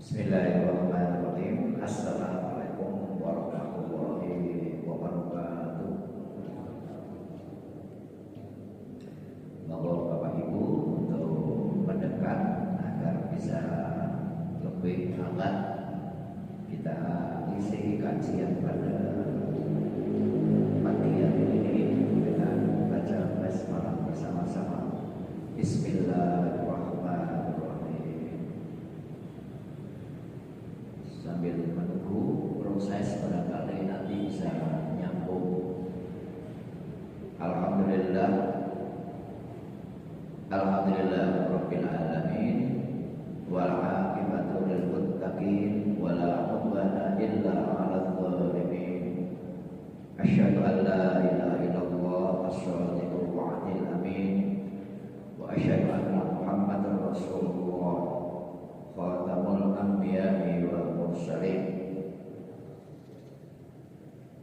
Bismillahirrahmanirrahim. Assalamualaikum warahmatullahi wabarakatuh. Monggo Bapak Ibu untuk mendekat agar bisa lebih hangat kita isi kajian pada pagi hari ini dengan baca basmalah bersama-sama. Bismillahirrahmanirrahim. Sambil menunggu proses barangkali nanti bisa nyambung. Alhamdulillah Rabbil alamin wal aqibatu lil muttaqin wala udwana illa 'alal zalimin. Asyhadu an la ilaha illallah as-shadiqul wa'dil amin wa asyhadu anna Muhammadar Rasulullah khatamul anbiya'i wal mursalin.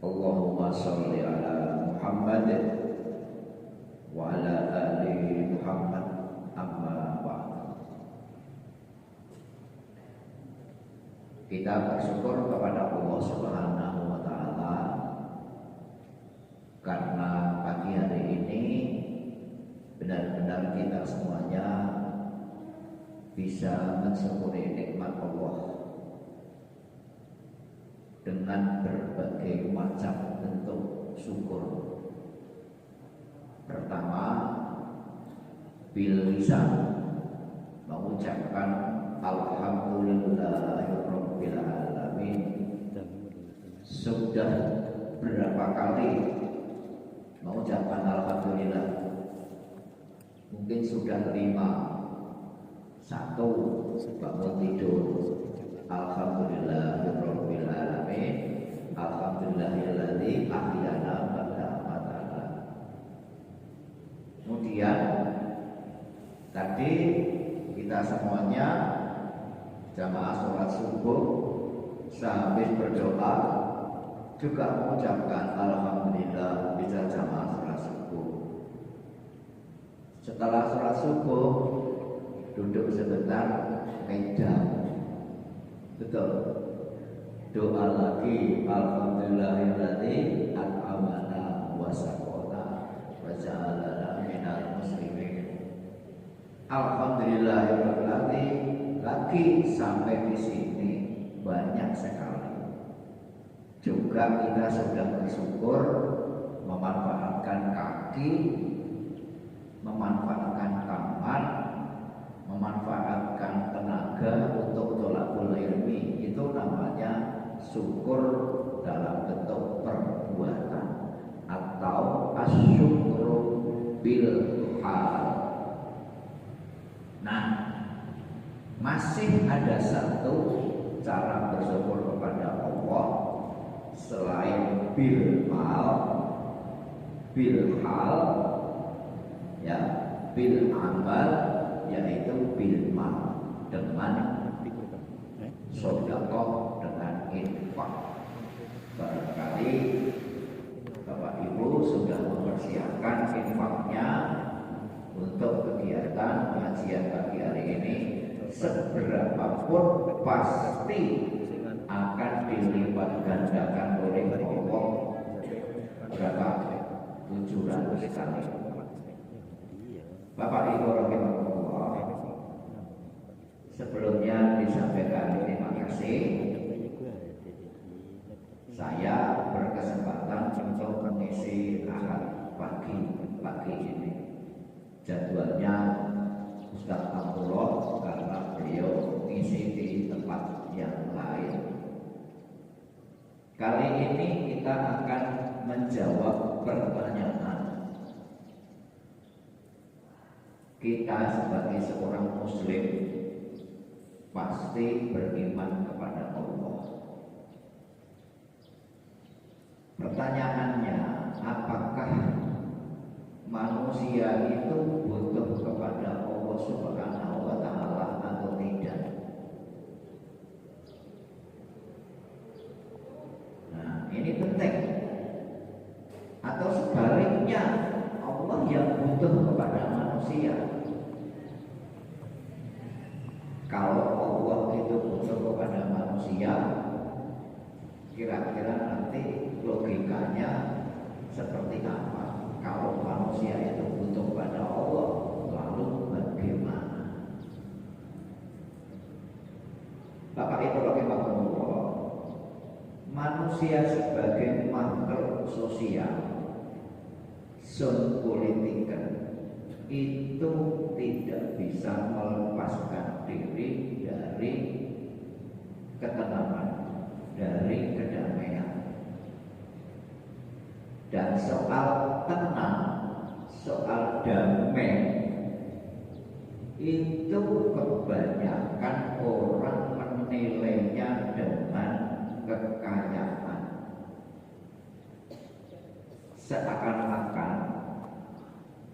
Allahumma shalli ala Muhammad wa ala ali Muhammad, amma ba'd. Kita bersyukur kepada Allah Subhanahu wa taala karena pagi hari ini benar-benar kita semuanya bisa mensyukuri nikmat Allah dengan berbagai macam bentuk syukur. Pertama, bil lisan, mengucapkan alhamdulillahirabbil alamin. Sudah berapa kali mengucapkan alhamdulillah? Mungkin sudah 5. 1, bangun tidur, alhamdulillahirabbil alamin, alhamdulillahilladzi ahyana ba'da matana. Kemudian tadi kita semuanya jamaah sholat subuh sambil berdoa juga mengucapkan alhamdulillah bisa jamaah sholat subuh. Setelah sholat subuh duduk sebentar, meja, betul, doa lagi, alhamdulillahilladzi at'amana wa saqana wa ja'alana minal muslimin. Alhamdulillahilladzi lagi sampai di sini banyak sekali. Juga kita sudah bersyukur memanfaatkan kaki, memanfaatkan kamar, memanfaatkan tenaga untuk tholaqul ilmi. Itu namanya syukur dalam bentuk perbuatan atau asyukru bil hal. Nah, masih ada satu cara bersyukur kepada Allah selain bil hal ya, bil amal, yaitu bil mal, dengan sedekah, dengan infak. Barangkali Bapak Ibu sudah mempersiapkan infaknya untuk kegiatan pengajian pagi hari ini. Seberapapun pasti akan dilipat gandakan oleh Allah. Berapa? 700 kali. Bapak Ibu rahimahullah, sebelumnya disampaikan terima kasih. Saya berkesempatan untuk mengisi ahad pagi ini. Jadwalnya Ustaz Abdullah karena beliau mengisi di tempat yang lain. Kali ini kita akan menjawab pertanyaan. Kita sebagai seorang muslim pasti beriman kepada Allah. Pertanyaannya, apakah manusia itu butuh kepada Allah Subhanahu wa taala atau tidak? Nah, ini penting. Atau sebaliknya, Allah yang butuh kepada manusia. Kalau Allah itu butuh kepada Bapak Ibu rahimahumullah, manusia sebagai makhluk sosial, sun politiker, itu tidak bisa melepaskan diri dari ketenangan, dari kedamaian. Dan soal tenang, soal damai, itu kebanyakan orang menilainya dengan kekayaan. Seakan-akan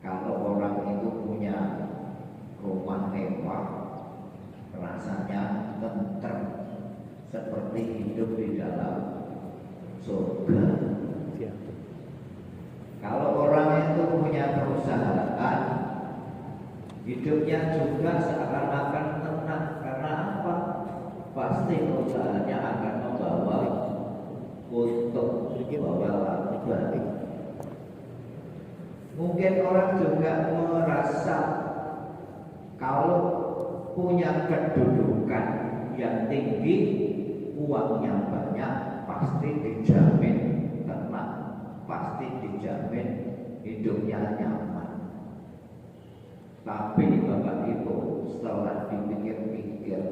kalau orang itu punya rumah mewah, rasanya tentrem, seperti hidup di dalam surga. Kalau orang itu punya perusahaan, hidupnya juga seakan-akan tenang. Karena apa? Pasti perusahaannya akan membawa untung, membawa laba. Mungkin orang juga merasa kalau punya kedudukan yang tinggi, uangnya banyak, pasti dijamin tenang, pasti dijamin hidupnya nyaman. Tapi Bapak Ibu, setelah dipikir-pikir,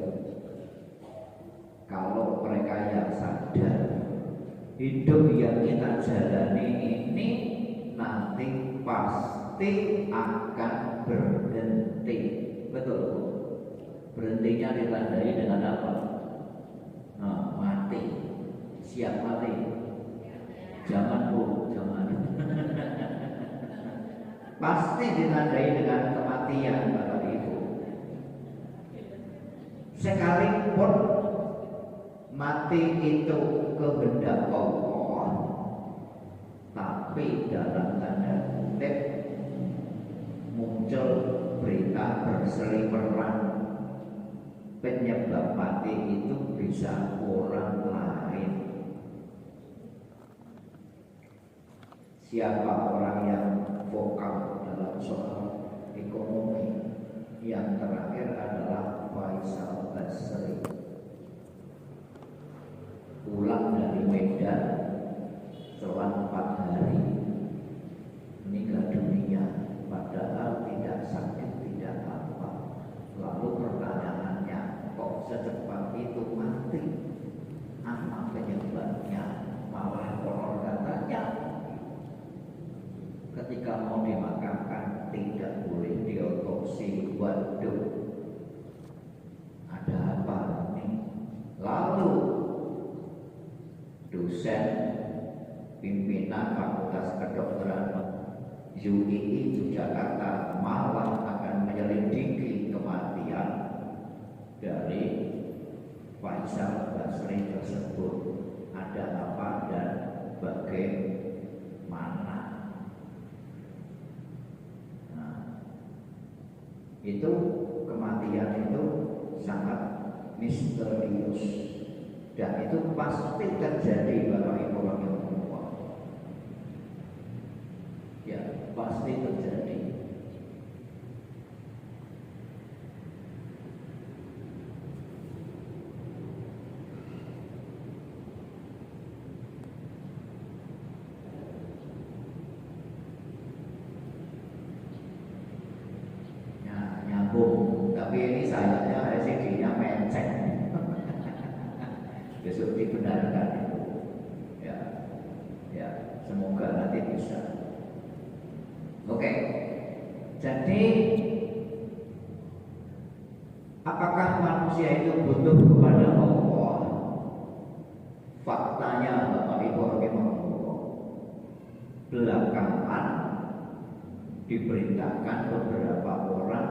kalau mereka yang sadar hidup yang kita jalani ini nanti pasti akan berhenti. Betul? Berhentinya ditandai dengan apa? Nah, mati. Siap mati. Jangan Bu, jangan. Pasti ditandai dengan kematian Bapak Ibu. Sekalipun mati itu kehendak Allah, tapi dalam tanda kutip muncul berita berseliweran penyebab mati itu bisa orang lain. Siapa orang yang vokal dalam soal ekonomi? Yang terakhir adalah Faisal Basri. Pulang dari Medan setelah 4 hari meninggal dunia, padahal tidak sakit, tidak apa. Lalu pertanyaannya, kok secepat itu mati? Apa penyebabnya? Malah konon katanya ketika mau dimakamkan tidak boleh diotopsi. Waduh, ada apa nih? Lalu dosen pimpinan Fakultas Kedokteran UII Yogyakarta malah akan menyelidiki kematian dari Faisal Basri tersebut. Ada apa dan bagaimana? Nah, itu kematian itu sangat misterius. Dan itu pasti terjadi Bapak Ibu rahimahullah. Ya, pasti terjadi. Nah, nyambung. Tapi ini sayangnya LCD-nya menceng. Besok dibenarkan itu, ya, semoga nanti bisa. Oke, jadi apakah manusia itu butuh kepada Allah? Faktanya Bapak Ibu rahimahullah, belakangan diberitakan beberapa orang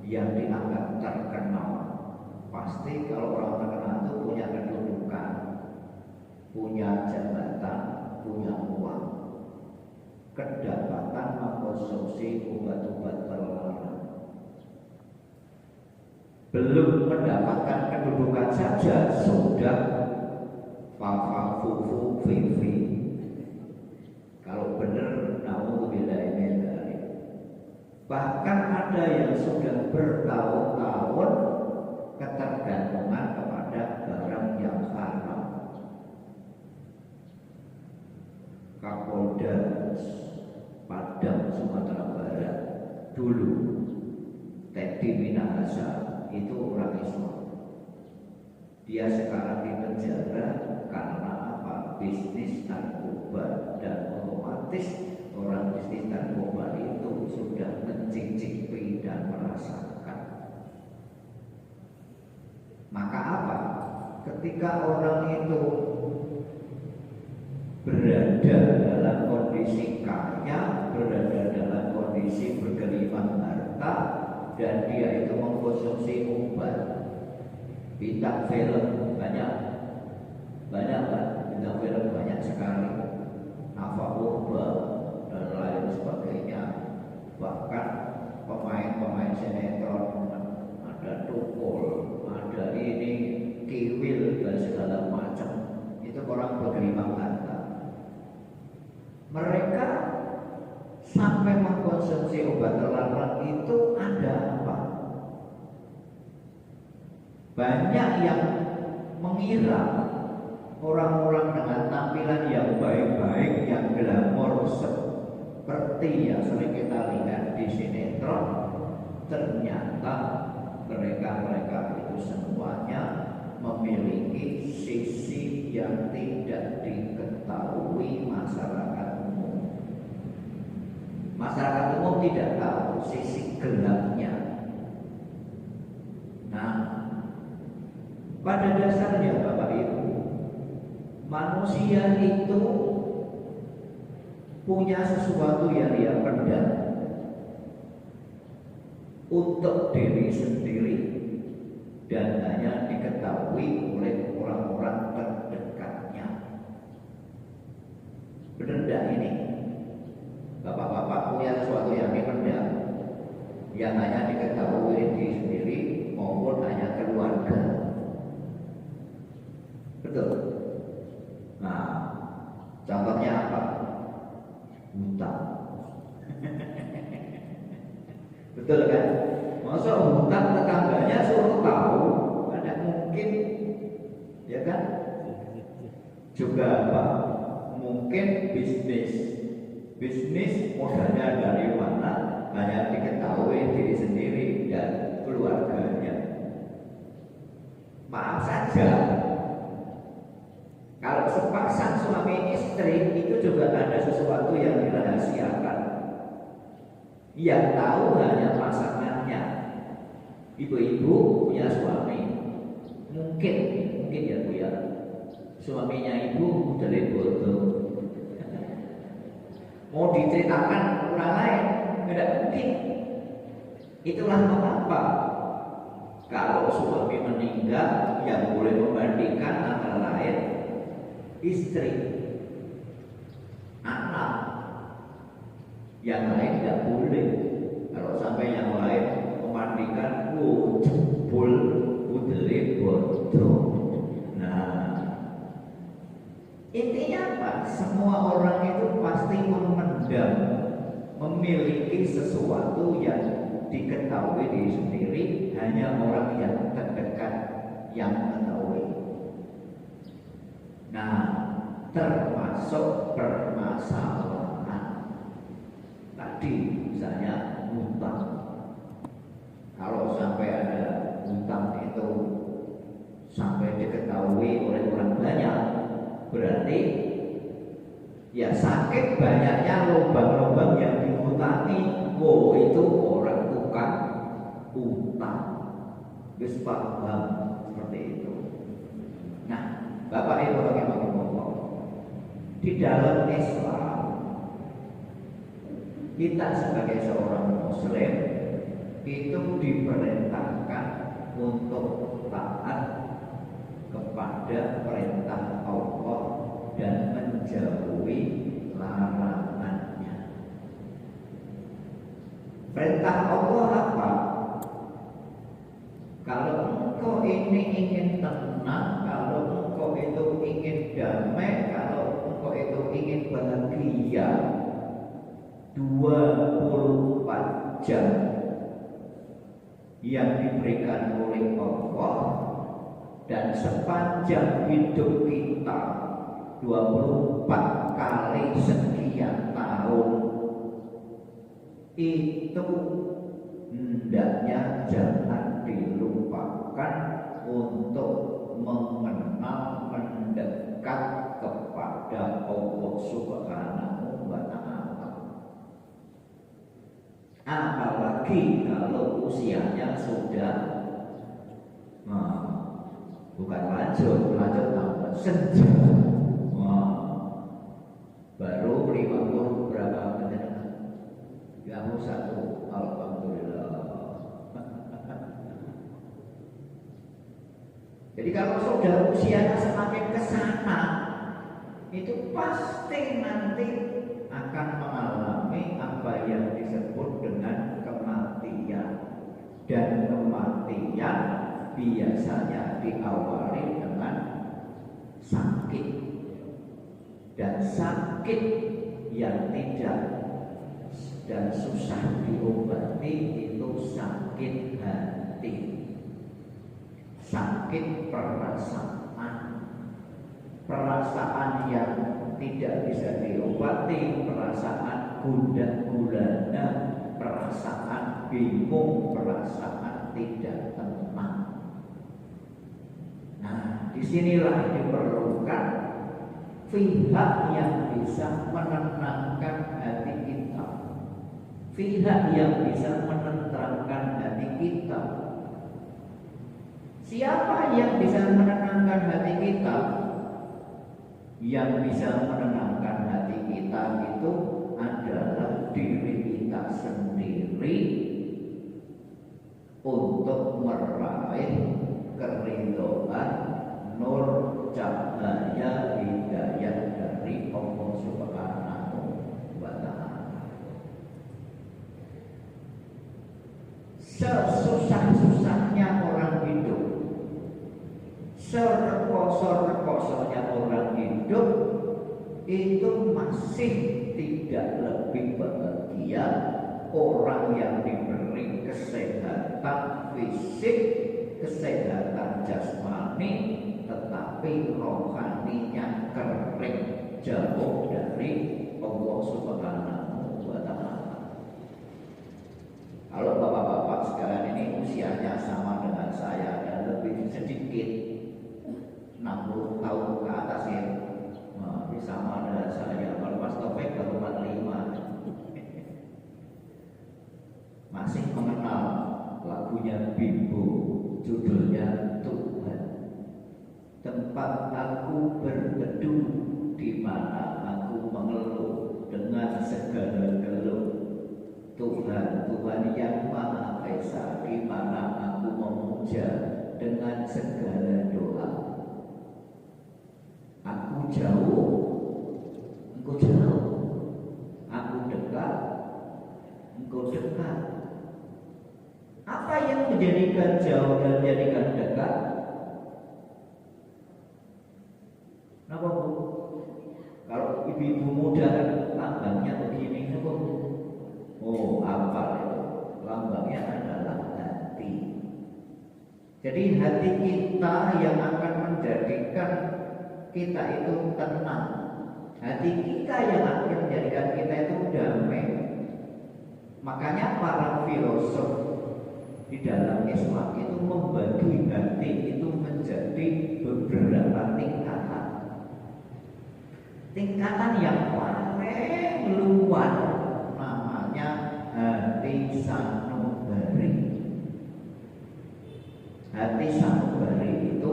yang dianggap terkenal. Pasti kalau orang terkenal itu punya kedudukan, punya jabatan, punya uang, kedapatan mengkonsumsi obat-obat terlarang. Belum mendapatkan kedudukan saja sudah fafa fufu fifi. Kalau benar, naudzubillah min dzalik. Bahkan ada yang sudah bertahun-tahun ketergantungan kepada Edi Minahasa itu orang Islam. Dia sekarang di penjara karena apa? Bisnis narkoba, dan otomatis orang bisnis narkoba itu sudah mencicipi dan merasakan. Maka apa? Ketika orang itu berada dalam kondisi kaya, berada dalam kondisi bergelimangan harta, dan dia itu mengkonsumsi obat, bintang film banyak kan, bintang film banyak sekali, Nafa Urba dan lain sebagainya. Bahkan pemain-pemain sinetron, ada Tukul, ada ini Kiwil dan segala macam, itu orang bergelimang harta. Mereka sampai mengkonsumsi obat terlarang itu ada apa? Banyak yang mengira orang-orang dengan tampilan yang baik-baik, yang glamor seperti yang sering kita lihat di sinetron, ternyata mereka itu semuanya memiliki sisi yang tidak diketahui masyarakat umum. Masyarakat umum tidak tahu sisi gelapnya. Nah, pada dasarnya Bapak Ibu, manusia itu punya sesuatu yang dia pendam untuk diri sendiri dan hanya diketahui oleh orang-orang terdekatnya. Benar tidak ini? Bapak-bapak punya sesuatu yang dipendam, yang hanya diketahui oleh diri sendiri maupun hanya keluarga. Betul? Nah, contohnya apa? Hutang. Betul kan? Masa hutang tetangganya suruh tahu? Ada mungkin, ya kan? Juga apa? Mungkin bisnis modalnya dari mana hanya diketahui diri sendiri dan keluarganya. Maaf saja, kalau sepasang suami istri itu juga ada sesuatu yang dirahasiakan. Yang tahu hanya pasangannya. Ibu-ibu punya suami, mungkin ya Bu ya, suaminya ibu dari bodoh. Mau diceritakan orang lain, tidak mungkin. Itulah mengapa kalau suami meninggal, yang boleh membandingkan antara lain istri, anak, yang lain tidak boleh. Kalau sampai yang lain memandikan, jebul budele bodoh. Nah, intinya apa? Semua orang itu pasti memendam, memiliki sesuatu yang diketahui diri sendiri, hanya orang yang terdekat yang mengetahui. Nah, termasuk permasalahan tadi, misalnya hutang. Kalau sampai ada hutang itu sampai diketahui oleh orang banyak, berarti ya sakit banyaknya lubang-lubang yang dihutangi. Itu orang tukang hutang. Bisa paham seperti itu. Nah, Bapak Ibu bagaimana? Di dalam Islam, kita sebagai seorang Muslim itu diperintahkan untuk taat kepada perintah Allah dan menjauhi larangannya. Perintah Allah apa? Kalau engkau ini ingin tenang, kalau engkau itu ingin damai, kalau engkau itu ingin bahagia, 24 jam yang diberikan oleh Allah, dan sepanjang hidup kita 24 kali sekian tahun, itu hendaknya jangan dilupakan untuk mengenal mendekat kepada Allah Subhanahu wa Ta'ala. Apalagi kalau usianya sudah bukan lanjut tambah senja, baru 50 berapa menit? 51. Alhamdulillah. Jadi kalau sudah usianya semakin ke sana, itu pasti nanti akan mengalami apa yang disebut dengan kematian. Dan kematian biasanya diawali dengan sakit. Dan sakit yang tidak dan susah diobati itu sakit hati, sakit perasaan yang tidak bisa diobati, perasaan gundah gulana, perasaan bingung, perasaan tidak tenang. Nah, disinilah diperlukan pihak yang bisa menenangkan hati kita, pihak yang bisa menenangkan hati kita. Siapa yang bisa menenangkan hati kita? Yang bisa menenangkan hati kita itu adalah diri kita sendiri untuk meraih keridhaan nur cahaya hidayah dari Allah Subhanahu wa Ta'ala. Sesusah-susahnya orang hidup, serekoso-rekosonya orang hidup, itu masih tidak lebih bahagia orang yang diberi kesehatan fisik, kesehatan jasmani, tetapi rohaninya kering, jauh dari Allah Subhanahu wa Ta'ala. Kalau bapak-bapak sekalian ini usianya sama dengan saya, dan lebih sedikit 60 tahun ke atas ya, sama dengan saya. Kalau Mas Taufik baru 45, masih mengenal lagunya Bimbo, judulnya Tuhan. Tempat aku berteduh, di mana aku mengeluh dengan segala keluh. Tuhan, Tuhan yang Maha Esa, di mana aku memuja dengan segala doa. Aku jauh, engkau jauh. Aku dekat, engkau dekat. Apa yang menjadikan jauh dan menjadikan dekat? Kenapa Bu? Kalau ibu-ibu muda kan lambangnya begini, kenapa Bu? Oh, apa itu? Lambangnya adalah hati. Jadi hati kita yang akan menjadikan kita itu tenang. Hati kita yang akan menjadikan kita itu damai. Makanya para filosof di dalam Islam itu membagi hati itu menjadi beberapa tingkatan. Tingkatan yang paling luar namanya hati sanubari. Hati sanubari itu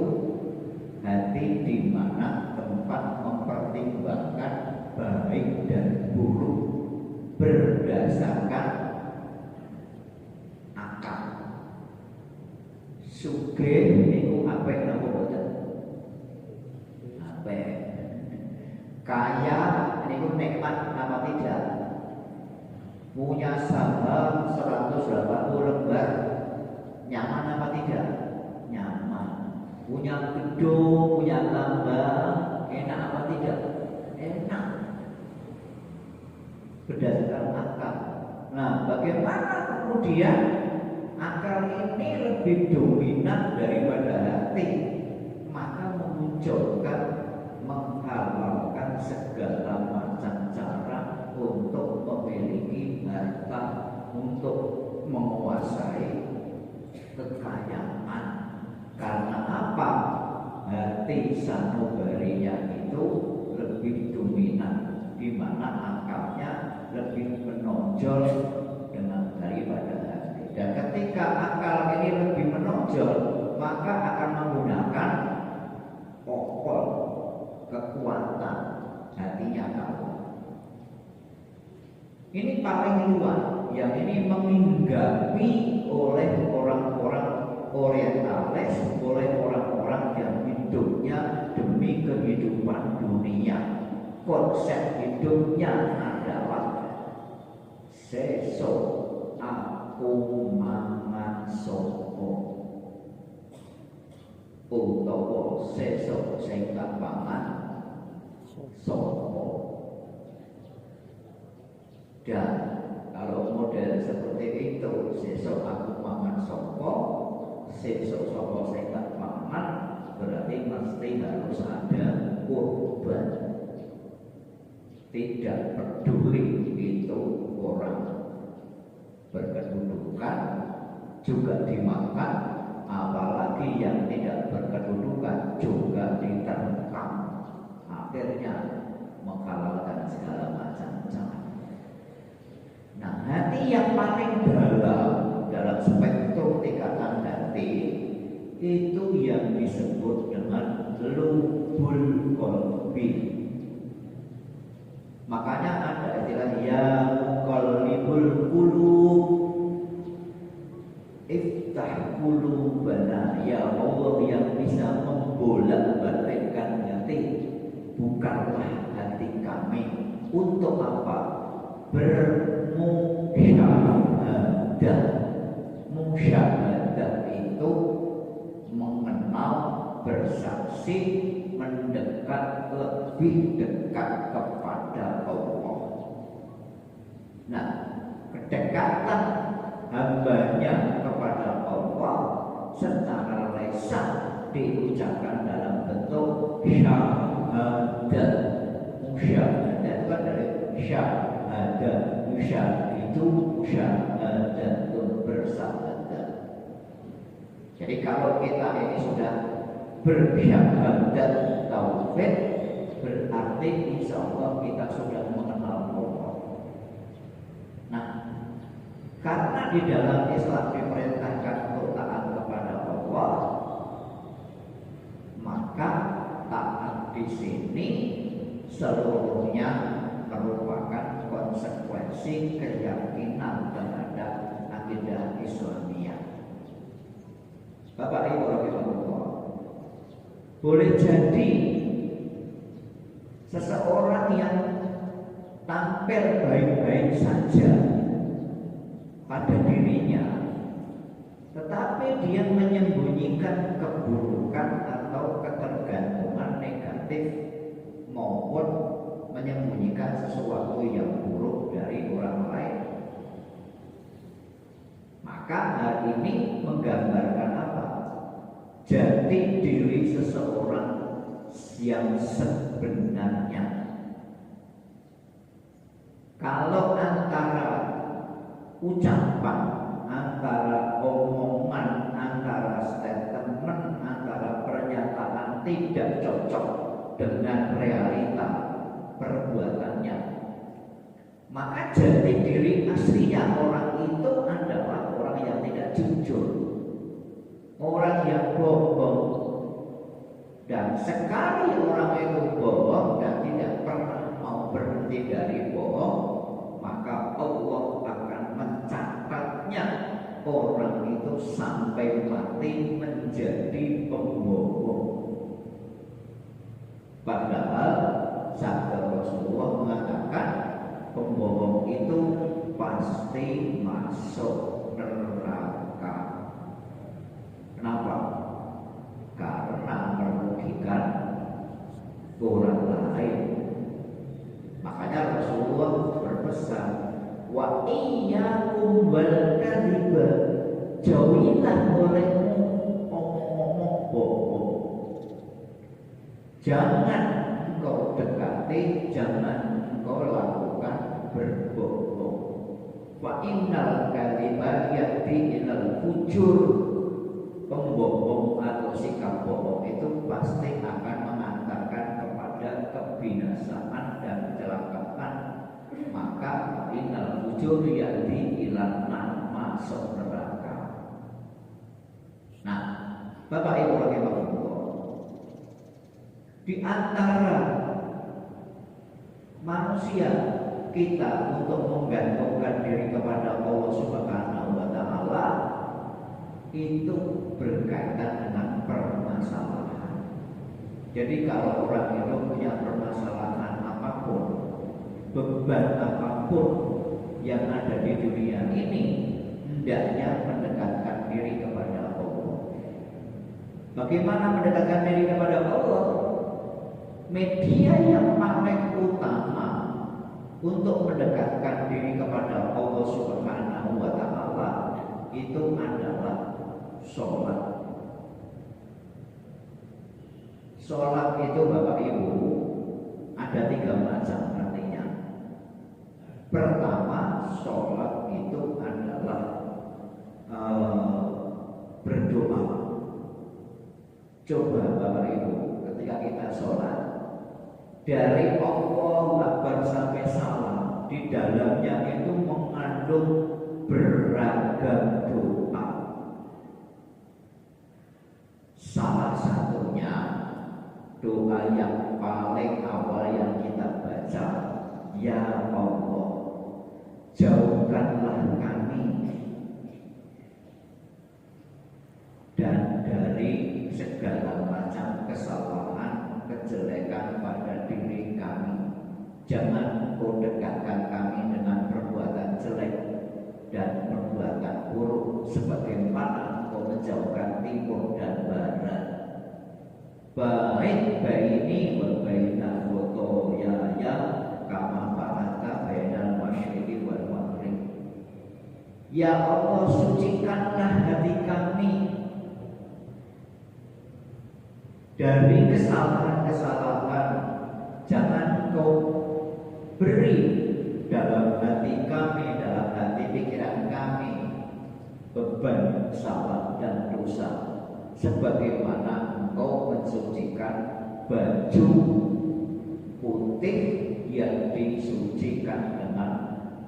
hati di mana tempat mempertimbangkan baik dan buruk berdasarkan akal. Sugih niku apik napa boten? Apik. Kaya niku nikmat apa tidak? Punya saham 180 lembar nyaman apa tidak? Nyaman. Punya gedung, punya tambang, enak apa tidak? Enak. Berdasarkan akal. Nah, bagaimana kemudian akal ini lebih dominan daripada hati? Maka memunculkan, menghalalkan segala macam cara untuk memiliki harta, untuk menguasai kekayaan. Karena apa? Hati sanubarinya itu lebih dominan, di mana akalnya lebih menonjol daripada hati. Dan ketika akal ini lebih menonjol, maka akan menggunakan pokok kekuatan hatinya kamu. Ini paling luar, yang ini menghinggapi oleh orang-orang orientalis, oleh orang-orang yang hidupnya demi kehidupan dunia. Konsep hidupnya adalah sesuk aku mangan sopo, utawa sesuk sing tak mangan sopo. Dan kalau model seperti itu, sesuk aku mangan sopo, sesuk sopo sing tak mangan, berarti mesti harus ada korban. Tidak peduli itu orang berkedudukan juga dimakan, apalagi yang tidak berkedudukan juga diterkam, akhirnya menghalalkan segala macam cara. Nah, hati yang paling dalam spektrum tingkatan hati itu yang disebut dengan lubul qalbi. Makanya ada istilah ya muqallibul qulub, iftah qulubana, ya Allah yang bisa membolak-balikkan hati, bukanlah hati kami. Untuk apa? Bermusyahadah. Musyahadah itu mengenal, bersaksi, mendekat, lebih dekat kepada Allah. Nah, kedekatan hambanya kepada Allah secara lisan diucapkan dalam bentuk syahadat. Musyahadat itu dari syahadat, itu musyahadatun, bersahadat. Jadi kalau kita ini sudah bersyahadat tauhid, berarti insya Allah kita sudah mengenal Allah. Nah, karena di dalam Islam diperintahkan untuk taat kepada Allah, maka taat di sini seluruhnya merupakan konsekuensi keyakinan terhadap akidah Islamiyah. Bapak Ibu rahimahullah, boleh jadi seseorang yang tampil baik-baik saja pada dirinya, tetapi dia menyembunyikan keburukan atau ketergantungan negatif maupun menyembunyikan sesuatu yang buruk dari orang lain. Maka hal ini menggambarkan apa? Jati diri seseorang yang sebenarnya. Kalau antara ucapan, antara omongan, antara statement, antara pernyataan tidak cocok dengan realita perbuatannya, maka jati diri aslinya orang itu adalah orang yang tidak jujur, orang yang bohong. Dan sekali orang itu bohong dan tidak pernah mau berhenti dari bohong, maka Allah akan mencatatnya orang itu sampai mati menjadi pembohong. Padahal sabda Rasulullah mengatakan pembohong itu pasti masuk neraka. Kenapa? Karena merugikan orang lain. Makanya Rasulullah berpesan, wa iyyakum wal kadhiba, jauhilah olehmu omong-omong bohong. Jangan engkau dekati, jangan engkau lakukan berbohong. Wa innal kadhiba yahdi ilal fujur, bohong atau sikap bohong itu pasti akan mengantarkan kepada kebinasaan dan kecelakaan. Maka innal fujuri yahdi ilan nar, masuk neraka. Nah, Bapak Ibu rahimahullah, di antara manusia kita untuk menggantungkan diri kepada Allah Subhanahu wa taala itu berkaitan dengan permasalahan. Jadi kalau orang itu punya permasalahan apapun, beban apapun yang ada di dunia ini, hendaknya mendekatkan diri kepada Allah. Bagaimana mendekatkan diri kepada Allah? Media yang paling utama untuk mendekatkan diri kepada Allah Subhanahu wa taala itu adalah sholat. Sholat itu Bapak Ibu ada 3 macam artinya. Pertama, sholat itu adalah berdoa. Coba Bapak Ibu, ketika kita sholat, dari Allahu Akbar sampai salam, di dalamnya itu mengandung beragam doa. Salah satunya doa yang paling awal yang kita baca, ya Allah, jauhkanlah kami dan dari segala macam kesalahan, kejelekan pada diri kami. Jangan Engkau dekatkan kami dengan perbuatan jelek dan perbuatan buruk, sebagaimana Engkau menjauhkan timur dan barat. Baik baini wa baina khotoyaya kama ba'ata bainal masyriqi wal maghrib. Ya Allah, sucikanlah hati kami dari kesalahan-kesalahan. Jangan Engkau beri dalam hati kami, dalam hati pikiran kami beban salah dan dosa, sebagaimana Engkau mensucikan baju putih yang disucikan dengan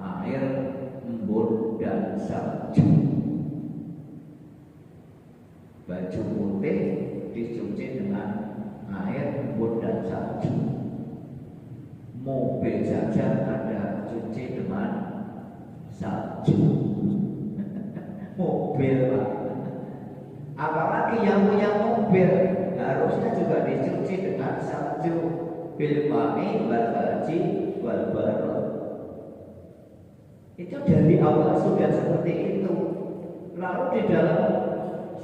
air embun dan salju. Baju putih dicuci dengan air embun dan salju. Mobil saja ada cuci dengan salju. Mobil, Pak. Apalagi yang punya mobil harusnya juga dicuci dengan salju. Bil ma'i wal baji wal barad. Itu dari awal sudah seperti itu. Lalu di dalam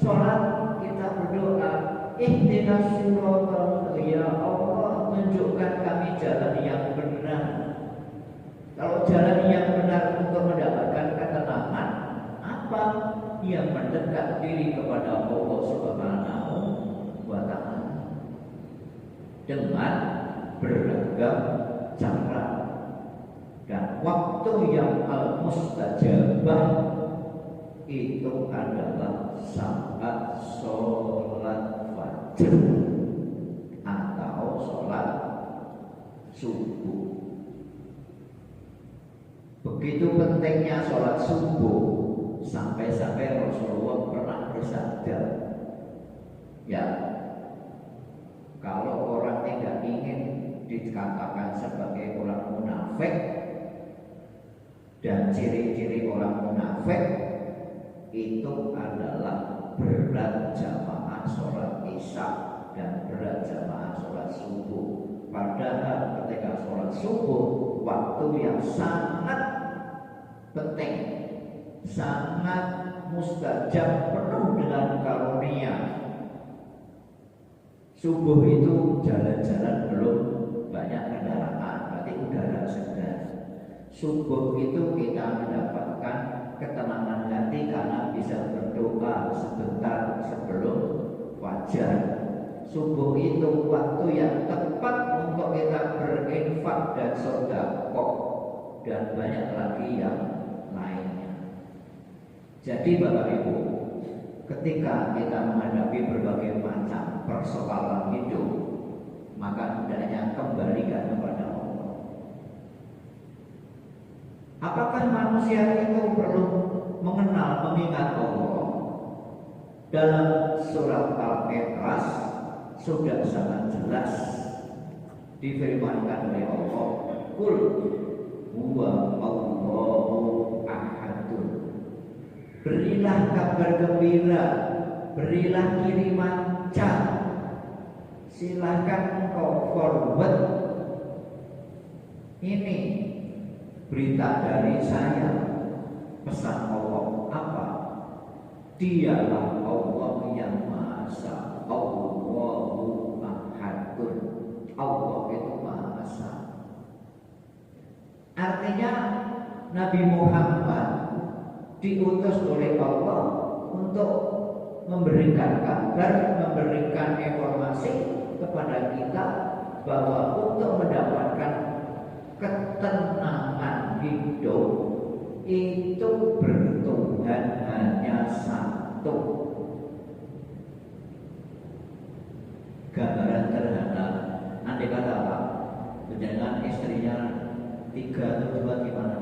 sholat kita berdoa, ihdinas siratal, ya Allah, tunjukkan kami jalan yang benar. Kalau jalan yang benar untuk mendapatkan ketenangan, apa? Yang mendekat diri kepada Allah Subhanahu wa taala dengan beragam cara dan waktu yang al-mustajabah itu adalah saat sholat fajr atau sholat subuh. Begitu pentingnya sholat subuh, sampai-sampai Rasulullah pernah bersabda, ya, kalau orang tidak ingin dikatakan sebagai orang munafik, dan ciri-ciri orang munafik itu adalah berat jamaah sholat isya dan berat jamaah sholat subuh. Padahal ketika sholat subuh, waktu yang sangat penting, sangat mustajab, penuh dengan karunia. Subuh itu jalan-jalan belum banyak kendaraan, berarti udara segar. Subuh itu kita mendapatkan ketenangan hati karena bisa berdoa sebentar sebelum fajar. Subuh itu waktu yang tepat untuk kita berinfak dan sedekah dan banyak lagi yang lainnya. Jadi Bapak Ibu, ketika kita menghadapi berbagai macam persoalan hidup, maka hendaknya kembalikan kepada Allah. Apakah manusia itu perlu mengenal, mengingat Allah? Dalam surat Al-Ikhlas sudah sangat jelas difirmankan oleh Allah, Qul huwa Allahu ahadun. Berilah kabar gembira, berilah kiriman cat. Silahkan engkau forward. Ini berita dari saya, pesan Allah apa? Dialah Allah yang Maha Esa. Allahu ahadun. Allah itu Maha Esa. Artinya Nabi Muhammad diutus oleh Allah untuk memberikan kabar, memberikan informasi kepada kita bahwa untuk mendapatkan ketenangan hidup itu bertuhan hanya satu. Gambaran sederhana, andai kata apa? Dengan istrinya 3 atau 2 gimana?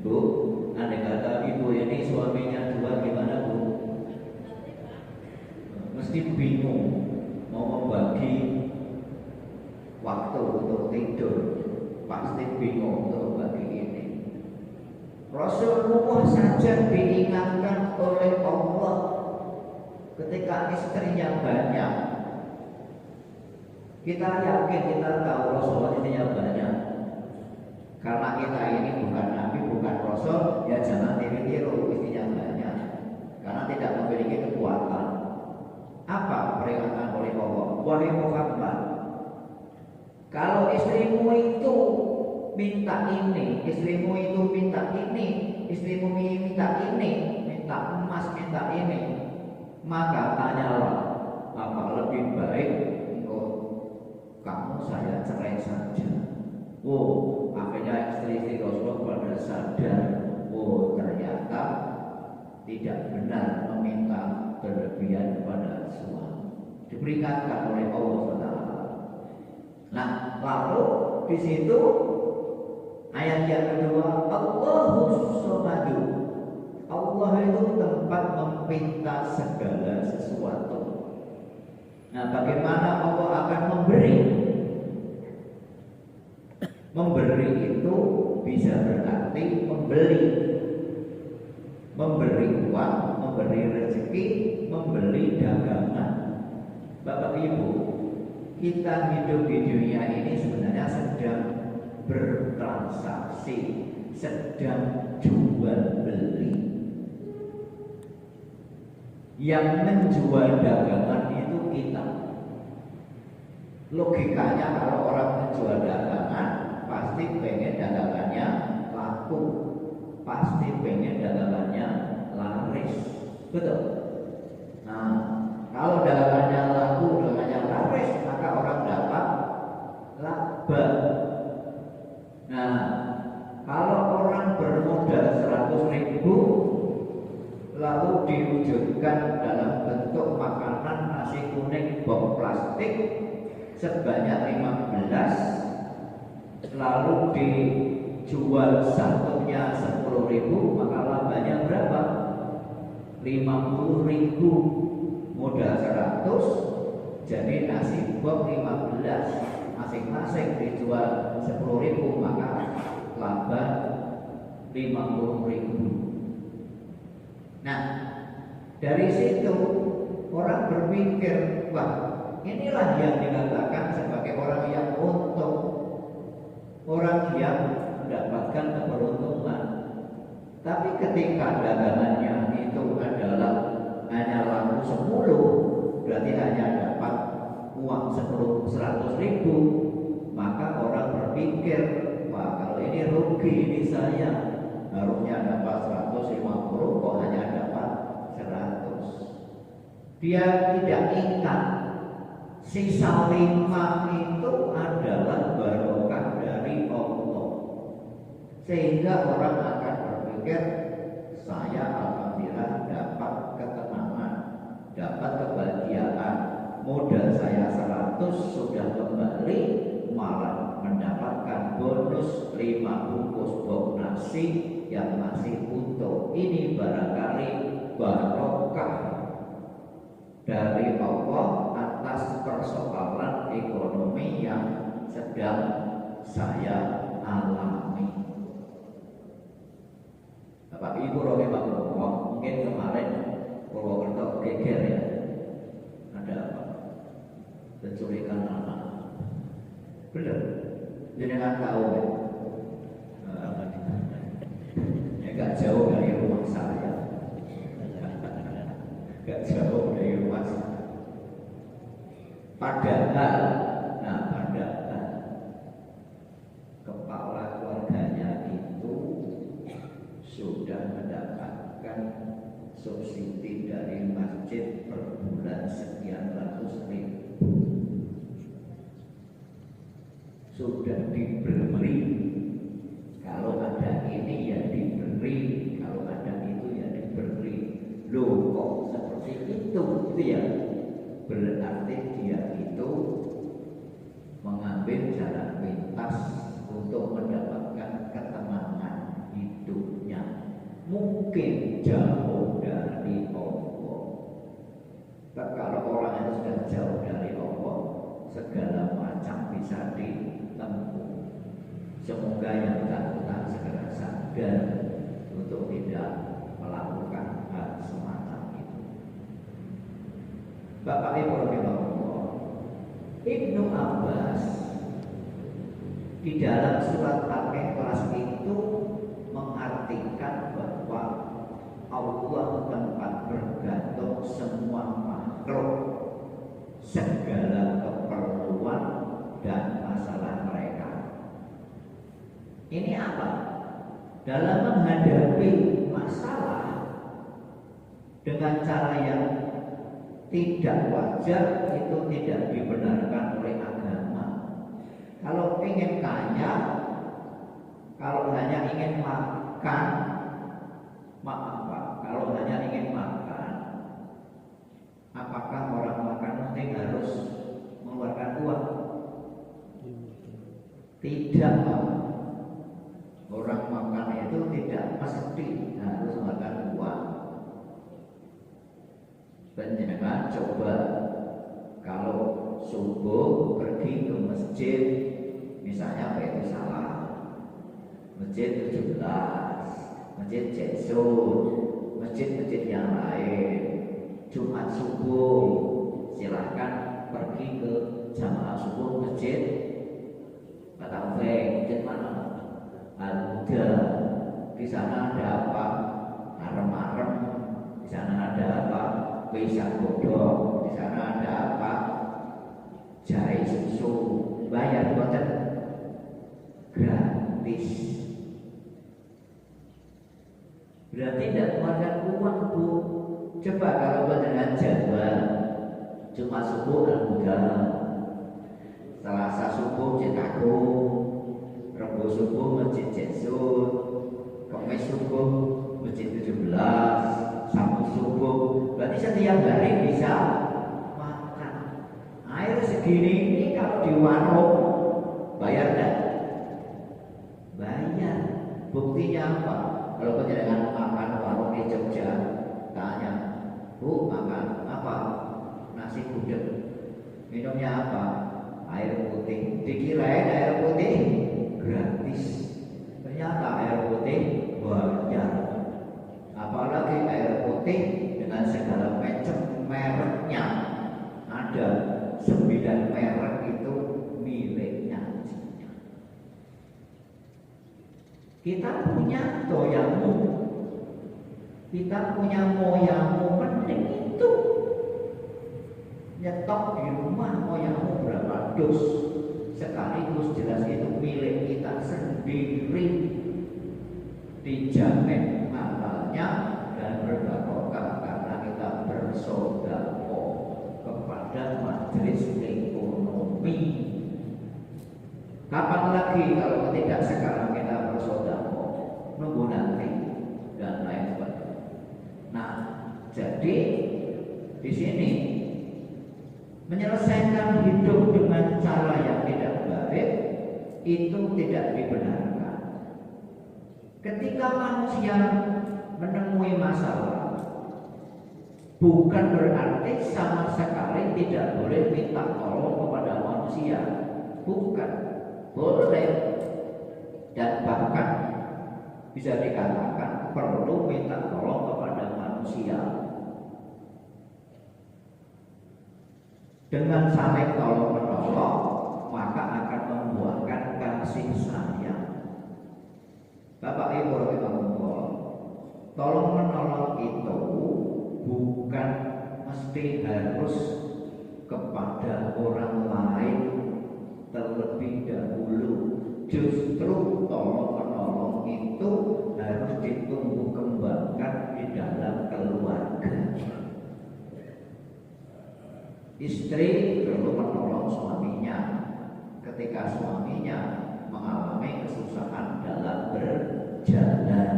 Bu, andai kata ibu ini suaminya 2 gimana Bu? Mesti bingung mau membagi waktu untuk tidur, pasti bingung untuk membagi ini. Rasulullah saja diingatkan oleh Allah ketika istrinya banyak. Kita yakin, kita tahu Rasulullah istrinya banyak. Karena kita ini bukan Nabi, bukan Rasul, ya jangan tiru-tiru istrinya banyak. Karena tidak memiliki kekuatan. Apa peringatan oleh Allah? Wahai Muhammad, kalau istrimu itu minta ini, istrimu itu minta ini, istrimu minta ini, minta emas, minta ini, maka tanyalah, apa lebih baik engkau kamu saya cerai saja. Oh, akhirnya istri-istri Rasulullah pada sadar, oh ternyata tidak benar meminta berlebihan kepada suami. Diperingatkan oleh Allah SWT. Nah, lalu di situ ayat yang kedua, Allahus Somadu. Allah itu tempat meminta segala sesuatu. Nah, bagaimana Allah akan memberi? Memberi itu bisa berarti membeli, memberi uang, memberi rezeki, membeli dagangan. Bapak Ibu, kita hidup di dunia ini sebenarnya sedang bertransaksi, sedang jual beli. Yang menjual dagangan itu kita. Logikanya kalau orang menjual dagangan, pasti pengen dagangannya laku, pasti pengen dagangannya laris, betul? Nah, kalau dagangannya laku, dagangannya laris, maka orang dapat laba. Nah, kalau orang bermodal 100.000 lalu diwujudkan dalam bentuk makanan nasi kuning box plastik sebanyak 15, lalu dijual satunya 10.000, maka labanya berapa? 50.000. Modal 100, jadi nasi box 15, masing-masing dijual 10.000, maka laba 50.000. Nah, dari situ orang berpikir, wah, inilah yang dikatakan sebagai orang yang untung, orang yang mendapatkan keberuntungan. Tapi ketika dagangannya itu adalah hanya laku 10, berarti hanya dapat uang 100.000, maka orang berpikir, wah, kalau ini rugi, ini saya harusnya dapat 150, kok hanya dapat 100. Dia tidak ingat sisa 5 itu adalah barokah dari Allah, sehingga orang akan berpikir berpikir saya alhamdulillah dapat ketenangan, dapat kebahagiaan, modal saya 100 sudah kembali, malah mendapatkan bonus 5 bungkus bok nasi yang masih utuh. Ini barangkali barokah dari Allah atas persoalan ekonomi yang sedang saya alami. Bapak Ibu roke Bapak mungkin kemarin Purwokerto geger ya, ada apa? Penculikan anak. Benar? Jenengan tahu ya? Gak jauh dari rumah saya. Gak jauh dari rumah saya. Padahal kepala keluarganya itu sudah mendapatkan subsidi dari masjid per bulan sekian ratus ribu. Sudah diberi, kalau ada ini ya diberi, kalau ada itu ya diberi. Loh kok seperti itu ya? Berarti dia itu mengambil jalan pintas untuk mendapatkan ketenangan hidupnya. Mungkin jauh dari Allah. Kalau orang itu sudah jauh dari Allah, segala macam bisa ditempuh. Semoga yang bersangkutan segera sadar untuk tidak melakukan hal semacam itu. Bapak Ibu rahimahullah, Ibnu Abbas di dalam surat Al-Ikhlas itu mengartikan bahwa Allah tempat bergantung semua makhluk, segala keperluan dan masalah mereka. Ini apa? Dalam menghadapi masalah dengan cara yang tidak wajar itu tidak dibenarkan oleh agama. Kalau ingin kaya, kalau hanya ingin makan, maaf Pak, kalau hanya ingin makan, apakah orang makan mesti harus mengeluarkan uang? Tidak Pak. Orang makan itu tidak mesti harus makan uang. Penjenengan coba kalau subuh pergi ke masjid, misalnya itu salah, masjid 17, masjid Jesud, masjid-masjid yang lain, Jumat subuh, silahkan pergi ke jamaah subuh masjid Taufik, masjid mana? Al-Huda. Di sana ada apa? Arem-arem. Di sana ada apa? Pisang godong. Di sana ada apa? Jahe susu. Bayar buatan gratis. Berarti tidak mengeluarkan uang Bu. Coba kalau dengan jadwal Jumat subuh Al-Huda, Selasa subuh Citaku, Rabu subuh Masjid Jesud, Kamis subuh Masjid 17, Sabtu subuh. Berarti setiap hari bisa makan. Air segini ini kalau di warung bayar enggak? Bayar. Buktinya apa? Kalau penjaringan makan warung di Jogja, tanya, Bu makan apa? Nasi gudeg. Minumnya apa? Air putih. Dikirain air putih gratis, ternyata air putih bayar. Apalagi air putih dengan segala macam mereknya, ada 9 merek itu miliknya. Kita punya toyamu, kita punya moyamu, penting itu nyetok di rumah moyamu berapa dus, sekaligus jelas itu milik kita sendiri, dijamin halalnya dan berbarokah karena kita bersedekah kepada majelis ekonomi. Kapan lagi kalau tidak sekarang kita bersedekah? Nunggu nanti. dan lain sebagainya. Nah, jadi di sini menyelesaikan hidup dengan cara yang tidak baik itu tidak dibenarkan. Ketika manusia menemui masalah, bukan berarti sama sekali tidak boleh minta tolong kepada manusia. Bukan, boleh. Dan bahkan bisa dikatakan perlu minta tolong kepada manusia. Dengan saling tolong menolong, maka akan membuahkan kasih sayang. Bapak Ibu rahimahullah, tolong menolong itu bukan mesti harus kepada orang lain terlebih dahulu. Justru tolong menolong itu harus ditumbuh kembangkan di dalam keluarga. Istri perlu menolong suaminya ketika suaminya mengalami kesusahan dalam berjalan.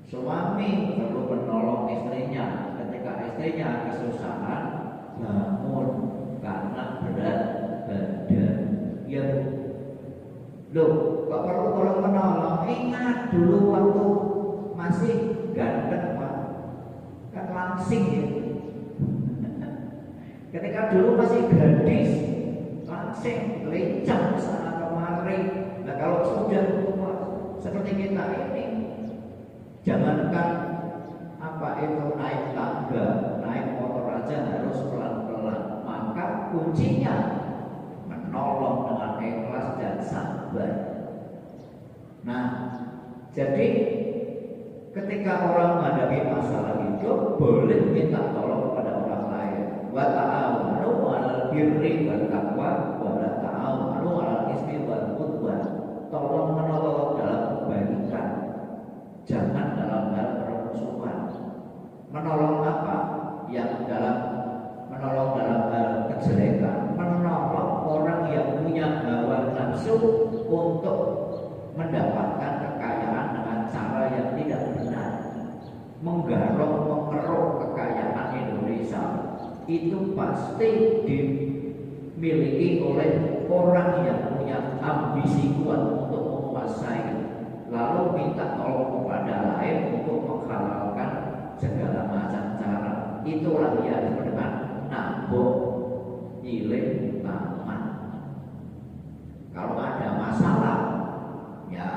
Suami perlu menolong istrinya ketika istrinya kesusahan bangun karena berat badan. Ya, loh, kok perlu tolong menolong? Ingat dulu waktu masih ganteng, Pak, kan langsing ya. Ketika dulu masih gadis, langsing, lincah sana kemari. Nah, kalau sudah tua seperti kita ini, jangankan apa itu naik tangga, naik motor aja harus pelan-pelan. Maka kuncinya menolong dengan ikhlas dan sabar. Nah, jadi ketika orang menghadapi masalah hidup, boleh minta tolong kepada orang lain. Wa ta'awanu 'alal birri wat taqwa wa la ta'awanu 'alal ismi wal 'udwan. Tolong menolong dalam kebaikan, jangan dalam hal permusuhan. Menolong apa? Yang menolong dalam hal kejelekan, menolong orang yang punya hawa nafsu untuk mendapatkan kekayaan dengan cara yang tidak benar, menggarong, mengeruk kekayaan Indonesia. Itu pasti dimiliki oleh orang yang punya ambisi kuat untuk menguasai, lalu minta tolong kepada lain untuk menghalalkan segala macam cara. Itulah yang disebut dengan nabok nyilih taman. Kalau ada masalah, ya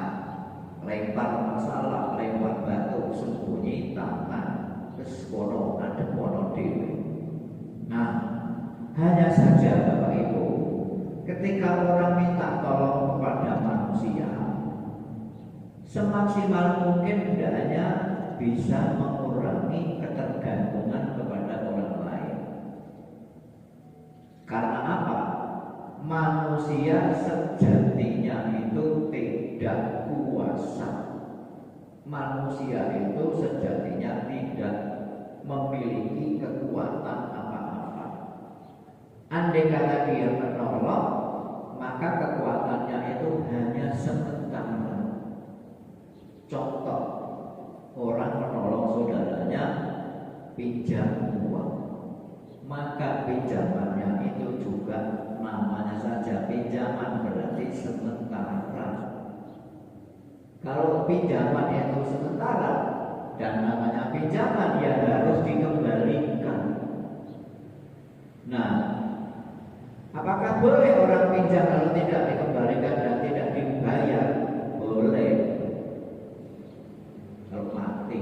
lempar masalah, lempar batu, sembunyi tangan, terus kono ada kono dewi. Nah, hanya saja Bapak Ibu, ketika orang minta tolong kepada manusia, semaksimal mungkin hendaknya bisa mengurangi ketergantungan kepada orang lain. Karena apa? Manusia sejatinya itu tidak kuasa. Manusia itu sejatinya tidak memiliki kekuatan apa-apa. Andai kata dia menolong, maka kekuatannya itu hanya sementara. Contoh, orang menolong saudaranya pinjam uang, maka pinjamannya itu juga namanya saja pinjaman, berarti sementara. Kalau pinjaman itu sementara dan namanya pinjaman, ya harus dikembalikan. Nah, apakah boleh orang pinjam lalu tidak dikembalikan dan tidak dibayar? Boleh. Kalau mati,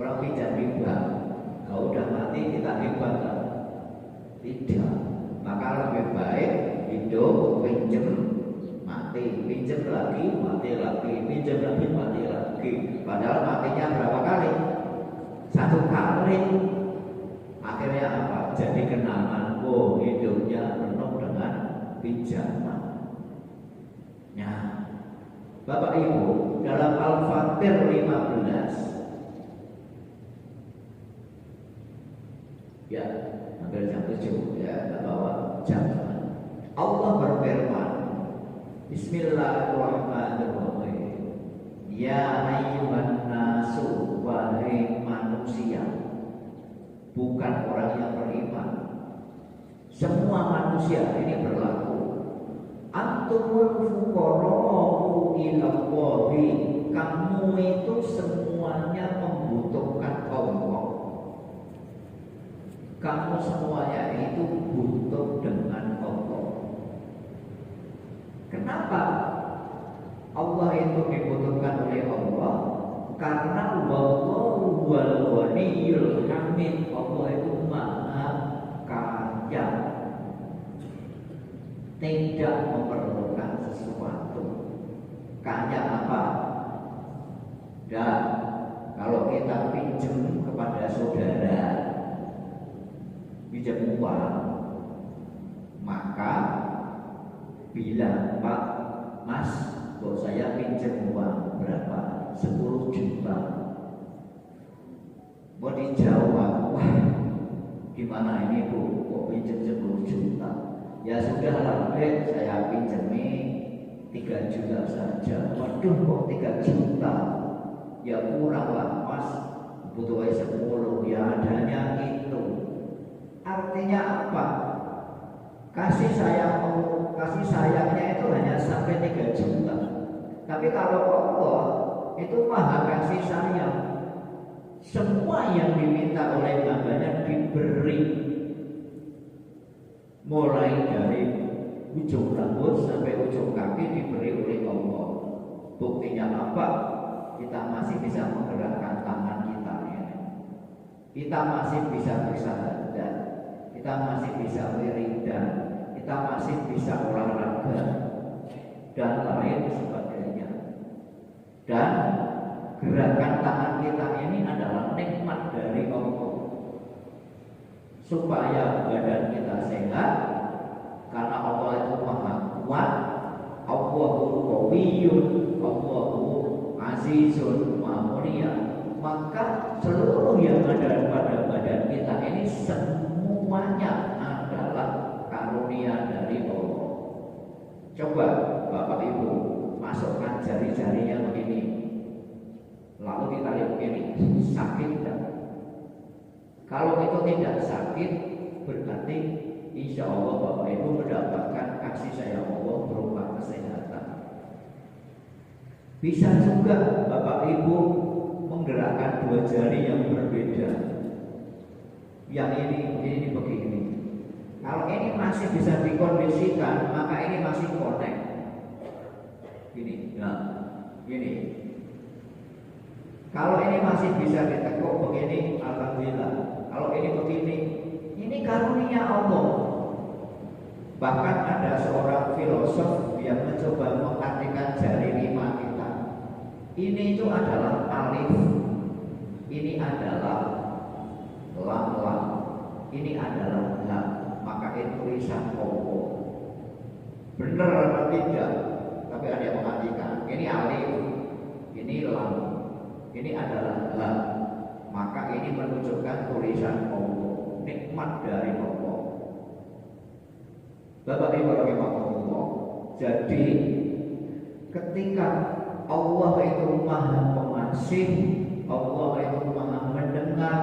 orang pinjam di bank, kalau udah mati kita hebat kan? Tidak. Maka lebih baik hidup, pinjam, mati, pinjam lagi, mati lagi, pinjam lagi, mati lagi. Padahal matinya berapa kali? 1 kali. Akhirnya apa? Jadi kenangan, oh hidupnya penuh dengan pinjaman. Ya, Bapak Ibu, dalam Al-Fatir 15, ya hampir jam 7 ya, kita bawa jam. Allah berfirman, Bismillahirrahmanirrahim. Ya ayyuhan nasu, wahai manusia, bukan orang yang beriman, semua manusia ini berlaku. Antumul fuqara'u ilallahi, kamu itu semuanya membutuhkan Allah. Kamu semuanya itu butuh dengan Allah. Kenapa Allah itu dibutuhkan oleh Allah? Karena wallahu wal ghaniyyul hamid. Allah itu maha kaya, tidak memerlukan sesuatu. Kaya apa? Dan kalau kita pinjam kepada saudara, pinjam uang, maka bilang, Pak, Mas, kok saya pinjam uang berapa? 10 juta. Mau dijawab, wah, gimana ini Bu, kok pinjam 10 juta? Ya sudahlah, saya pinjami 3 juta saja. Waduh, kok 3 juta? Ya kurang lah Mas, butuh 10, ya adanya itu. Artinya apa? Kasih sayangnya itu hanya sampai 3 juta. Tapi kalau Allah itu maha kasih sayang, semua yang diminta oleh hambanya diberi, mulai dari ujung rambut sampai ujung kaki diberi oleh Allah. Buktinya apa? Kita masih bisa menggerakkan tangan kita ini. Kita masih bisa bersyahadat, kita masih bisa wiridan, kita masih bisa olahraga dan lain sebagainya. Dan gerakan tangan kita ini adalah nikmat dari Allah, supaya badan kita sehat. Karena Allah itu maha kuat, Allahul Qawiyyun, Allahul Azizun, maha mulia. Maka seluruh yang ada pada badan kita ini semuanya adalah karunia dari Allah. Coba Bapak Ibu masukkan jari-jarinya begini, lalu kita lihat begini, sakit tidak? Kalau itu tidak sakit, berarti insya Allah Bapak Ibu mendapatkan kasih sayang Allah berupa kesehatan. Bisa juga Bapak Ibu menggerakkan 2 jari yang berbeda. Yang ini begini. Kalau ini masih bisa dikondisikan, maka ini masih connect. Ini, nah, ini. Kalau ini masih bisa ditekuk begini, alhamdulillah. Kalau ini begini, ini karunia Allah. Bahkan ada seorang filosof yang mencoba mengartikan jari 5 kita. Ini itu adalah alif, ini adalah lam, ini adalah lam. Maka itu tulisan Allah. Benar atau tidak? Tapi ada yang mengartikan ini alif, ini lam, ini adalah lam. Maka ini menunjukkan tulisan Allah, nikmat dari Allah. Bapak Ibu rahimahullah. Jadi ketika Allah itu maha pengasih, Allah itu maha mendengar,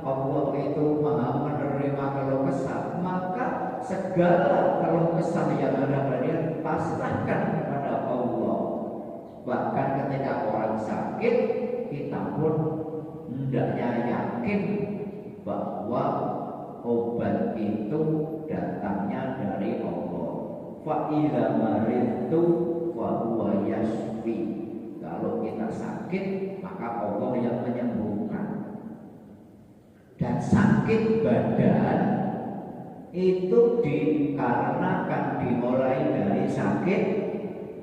Allah itu maha menerima keluh kesah, maka segala keluh kesah yang ada padanya pasrahkan kepada Allah. Bahkan ketika orang sakit, kita pun hendaknya yakin bahwa obat itu datangnya dari Allah. Fa idza maridtu fa huwa yashfi. Kalau kita sakit, maka Allah yang menyembuhkan. Dan sakit badan itu dikarenakan dimulai dari sakit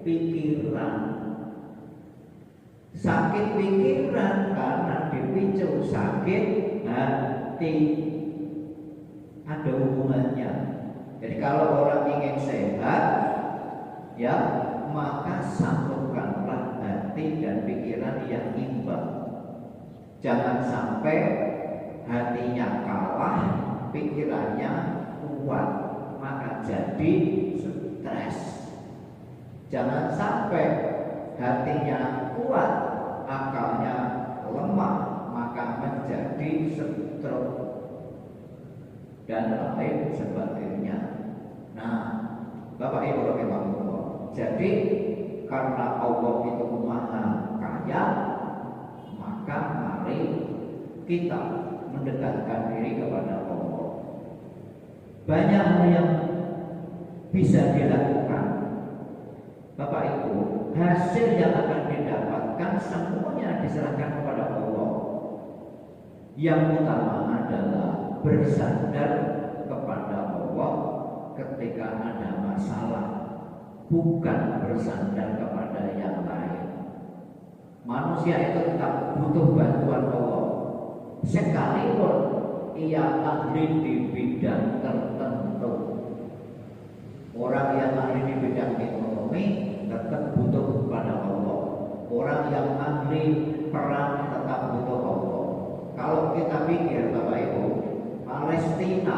pikiran. Sakit pikiran karena dipicu sakit hati. Ada hubungannya. Jadi kalau orang ingin sehat, ya, maka satukanlah hati dan pikiran yang imbang. Jangan sampai hatinya kalah, pikirannya kuat, maka jadi stres. Jangan sampai hatinya kuat, akalnya lemah, maka menjadi stroke dan lain sebagainya. Nah, Bapak Ibu rahimahullah, jadi karena Allah itu maha kaya, maka mari kita mendekatkan diri kepada Allah. Banyak hal yang bisa dilakukan, Bapak Ibu. Hasil yang akan didapatkan semuanya diserahkan kepada Allah. Yang utama adalah bersandar kepada Allah ketika ada masalah, bukan bersandar kepada yang lain. Manusia itu tetap butuh bantuan Allah, sekalipun ia ahli di bidang tertentu. Orang yang ahli di bidang ekonomi tetap butuh kepada Allah. Orang yang ahli perang tetap butuh Allah. Kalau kita pikir Bapak Ibu, Palestina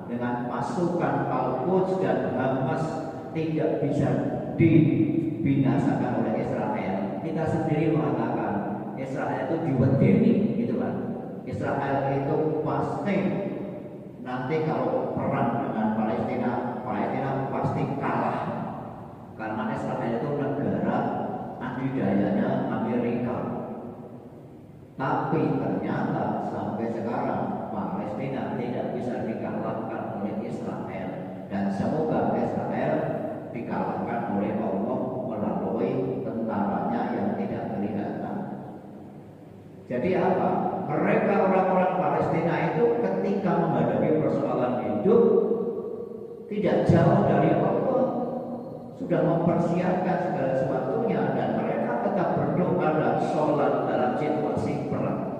dengan pasukan Al-Quds dan Hamas tidak bisa dibinasakan oleh Israel. Kita sendiri mengatakan Israel itu diwedeni, gitu kan? Israel itu pasti nanti kalau perang dengan Palestina pasti kalah, karena Israel itu negara adidayanya Amerika. Tapi ternyata sampai sekarang Palestina tidak bisa dikalahkan oleh Israel, dan semoga Israel dikalahkan oleh Allah melalui tentaranya yang tidak kelihatan. Jadi apa? Mereka orang-orang Palestina itu ketika menghadapi persoalan hidup tidak jauh dari Allah, sudah mempersiapkan segala sesuatunya, dan mereka tetap berdoa dan sholat dalam situasi perang,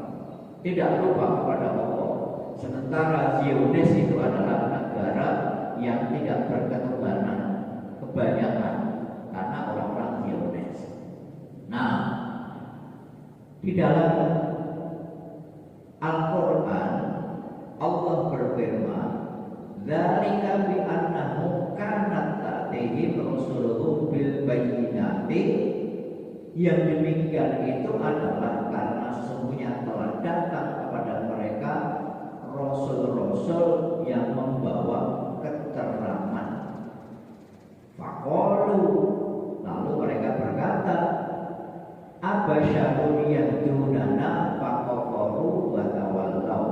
tidak lupa kepada Allah. Sementara Zionis itu adalah negara yang tidak berketuhanan kebanyakan karena orang-orang Zionis. Nah, di dalam Al-Quran Allah berfirman, "Dzalika bi annahu kanat ta'tihim rusuluhum bil bayyinati." Yang demikian itu adalah karena sesungguhnya telah datang kepada mereka rasul-rasul yang membawa keterangan. Faqalu, lalu mereka berkata, "Abasyarun yahdunana faqafaru wa tawallaw."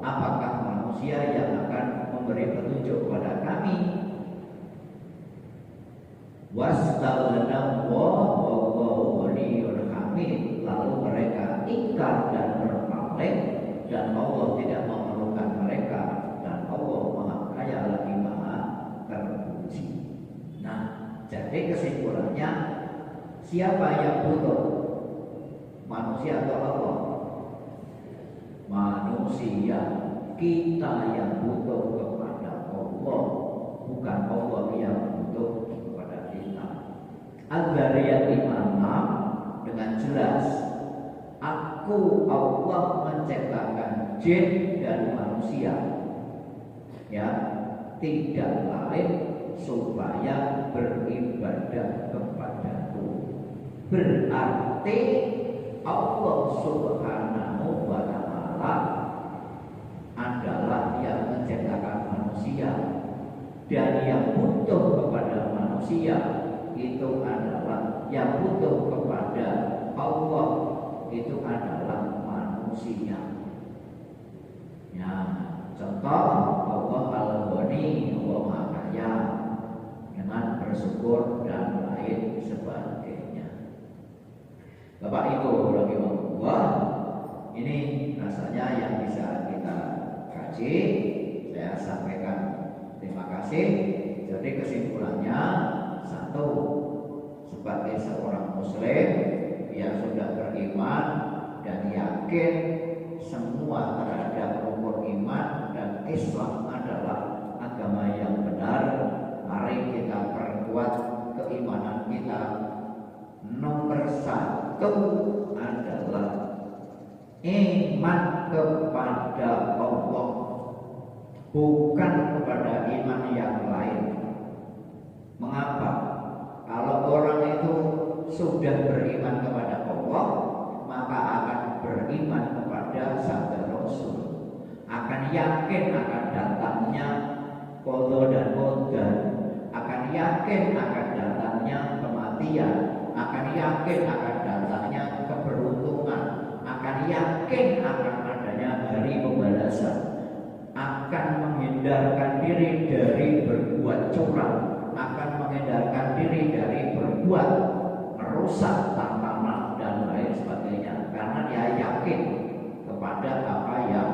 Apakah manusia yang akan memberi petunjuk kepada kami? Wastaghnallahu wallahu ghaniyyun hamid. Lalu mereka ingkar dan berpaling, dan Allah tidak memerlukan mereka, dan Allah Maha Kaya lagi Maha Terpuji. Nah, jadi kesimpulannya, siapa yang butuh? Manusia atau Allah? Manusia. Kita yang butuh kepada Allah, bukan Allah yang butuh kepada kita. Al-Zariyat 56 dengan jelas, aku Allah menciptakan jin dan manusia, ya, tidak lain supaya beribadah kepadaku. Berarti Allah Subhanahu wa Ta'ala adalah yang menciptakan manusia, dan yang butuh kepada manusia itu adalah yang butuh kepada Allah itu adalah manusia. Ya, contoh Allah Al-Ghani, Allah Maha Kaya, dengan bersyukur dan lain sebagainya. Bapak Ibu rahimahullah, ini rasanya yang bisa kita kaji. Saya sampaikan terima kasih. Jadi kesimpulannya, satu, sebagai seorang muslim yang sudah beriman dan yakin semua terhadap rukun iman dan Islam adalah agama yang benar, mari kita perkuat keimanan kita. Nomor satu adalah iman kepada Allah, bukan kepada iman yang lain. Mengapa? Kalau orang itu sudah beriman kepada Allah, maka akan beriman kepada sabda Rasul, akan yakin akan datangnya qadha dan qadar, akan yakin akan datangnya kematian, akan yakin akan datangnya keberuntungan, akan yakin akan adanya hari pembalasan, akan menghindarkan diri dari berbuat curang, akan menghindarkan diri dari berbuat merusak tatanan dan lain sebagainya, karena dia yakin kepada apa yang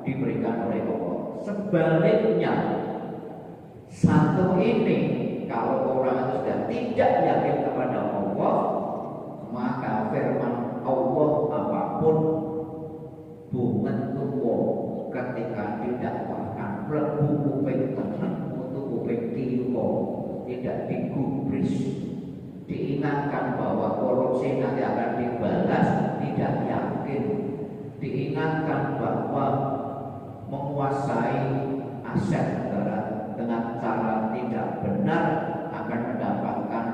diberikan oleh Allah. Sebaliknya, satu ini kalau orang itu sudah tidak yakin kepada Allah, maka firman Allah apapun bunga tuwo ketika didakwahkan mlebu kuping tenang untuk kuping kiwa, tidak digubris, diingatkan bahwa korupsi nanti akan dibalas, tidak yakin, diingatkan bahwa menguasai aset negara dengan cara tidak benar akan mendapatkan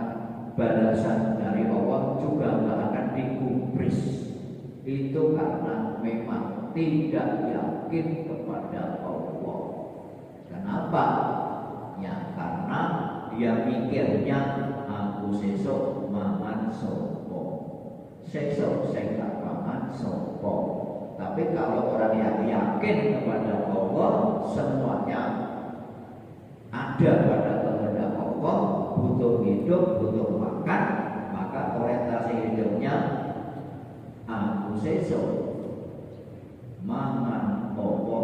balasan dari Allah, juga nggak akan digubris. Itu karena memang tidak yakin kepada Allah. Kenapa? Ya karena dia mikirnya aku sesuk mangan sopo, sesuk saya tak mangan sopo. Tapi kalau orang yang yakin kepada Allah, semuanya ada pada kehendak Allah, butuh hidup, butuh makan, maka orientasi hidupnya aku sesuk mangan opo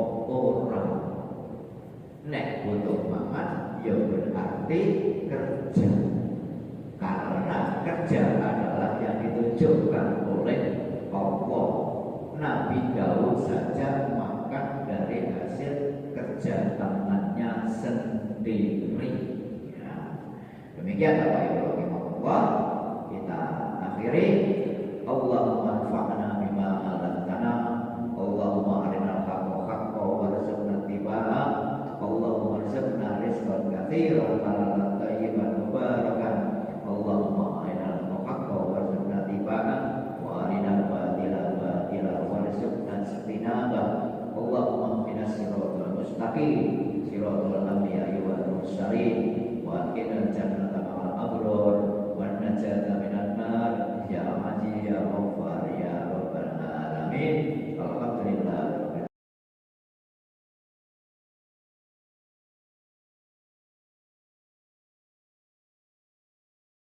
orang. Nek butuh makan, ya berarti kerja. Karena kerja adalah yang ditunjukkan oleh Allah. Nabi Daud saja makan dari hasil kerja tangannya sendiri. Ya. Demikian Bapak Ibu rahimahullah. Kita akhiri. Allahumma anfa'na bima 'allamtana. Allahumma arinal haqqa haqqan warzuqna ittiba'ah. Allahumma arzuqna rizqan katsiran halalan thayyiban mubarakan. Allahumma arinal haqqa warzuqna ittiba'ah wa arinal batila warzuqna ijtinabah. Allahumma ihdinas siratal mustaqim, siratal anbiya'i wal mursalin, wa qina jannata ma'al abrar wa najata minan nar ya aziz ya ghaffar ya rabbal alamin.